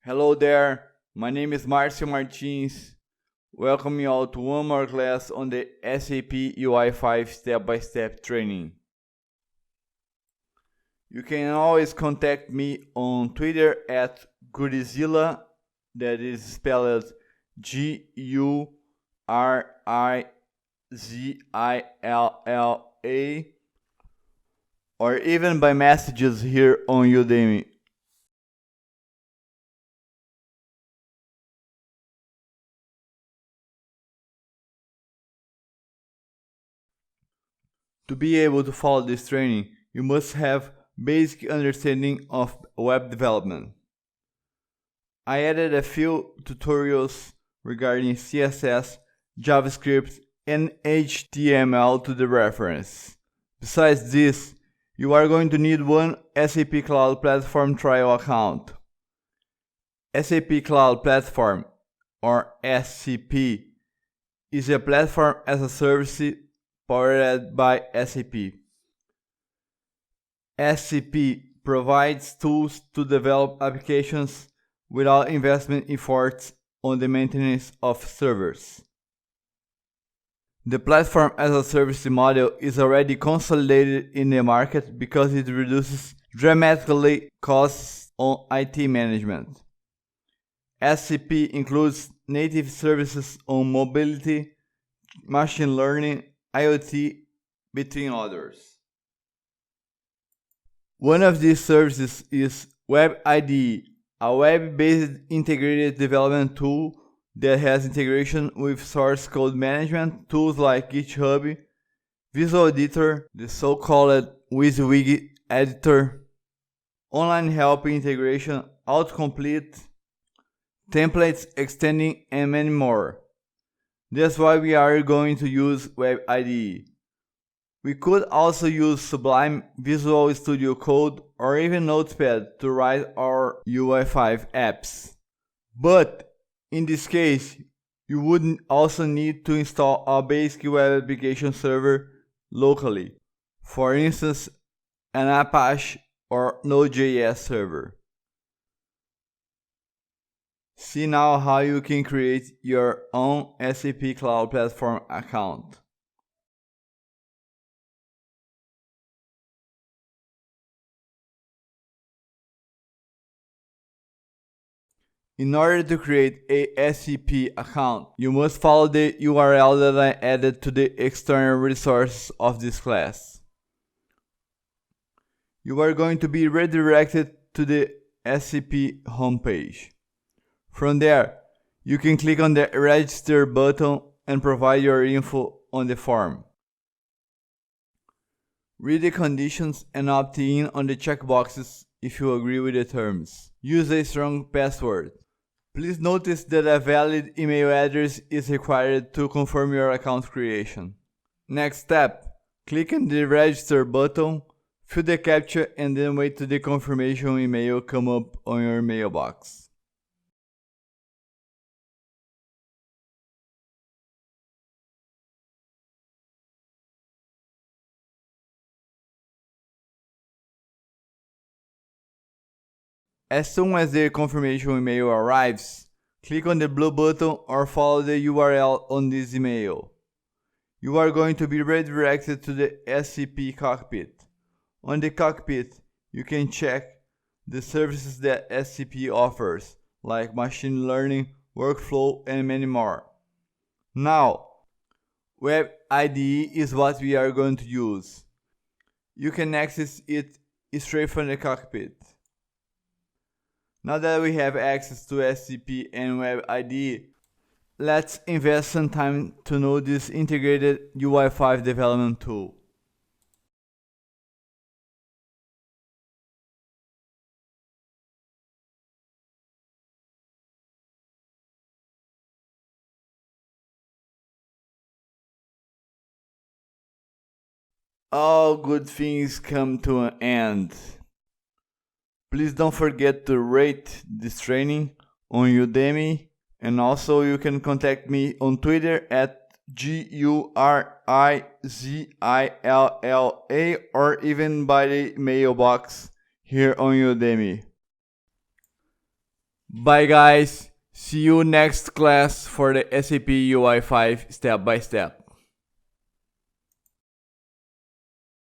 Hello there, my name is Marcio Martins. Welcome you all to one more class on the SAP UI5 step-by-step training. You can always contact me on Twitter at Gurizilla, that is spelled Gurizilla, or even by messages here on Udemy. To be able to follow this training, you must have basic understanding of web development. I added a few tutorials regarding CSS, JavaScript, and HTML to the reference. Besides this, you are going to need one SAP Cloud Platform trial account. SAP Cloud Platform, or SCP, is a platform as a service powered by SAP. SCP provides tools to develop applications without investment efforts on the maintenance of servers. The platform as a service model is already consolidated in the market because it reduces dramatically costs on IT management. SCP includes native services on mobility, machine learning, IoT, between others. One of these services is WebIDE, a web-based integrated development tool that has integration with source code management tools like GitHub, Visual Editor, the so-called WYSIWYG editor, online help integration, autocomplete, templates, extending, and many more. That's why we are going to use WebIDE. We could also use Sublime, Visual Studio Code, or even Notepad to write our UI5 apps. But in this case, you would also need to install a basic web application server locally. For instance, an Apache or Node.js server. See now how you can create your own SAP Cloud Platform account. In order to create a SCP account, you must follow the URL that I added to the external resources of this class. You are going to be redirected to the SCP homepage. From there, you can click on the Register button and provide your info on the form. Read the conditions and opt in on the checkboxes if you agree with the terms. Use a strong password. Please notice that a valid email address is required to confirm your account creation. Next step, click on the Register button, fill the CAPTCHA, and then wait till the confirmation email come up on your mailbox. As soon as the confirmation email arrives, click on the blue button or follow the URL on this email. You are going to be redirected to the SCP cockpit. On the cockpit, you can check the services that SCP offers, like machine learning, workflow, and many more. Now, WebIDE is what we are going to use. You can access it straight from the cockpit. Now that we have access to SCP and WebIDE, let's invest some time to know this integrated UI5 development tool. All good things come to an end. Please don't forget to rate this training on Udemy, and also you can contact me on Twitter at Gurizilla, or even by the mailbox here on Udemy. Bye guys, see you next class for the SAP UI5 step by step.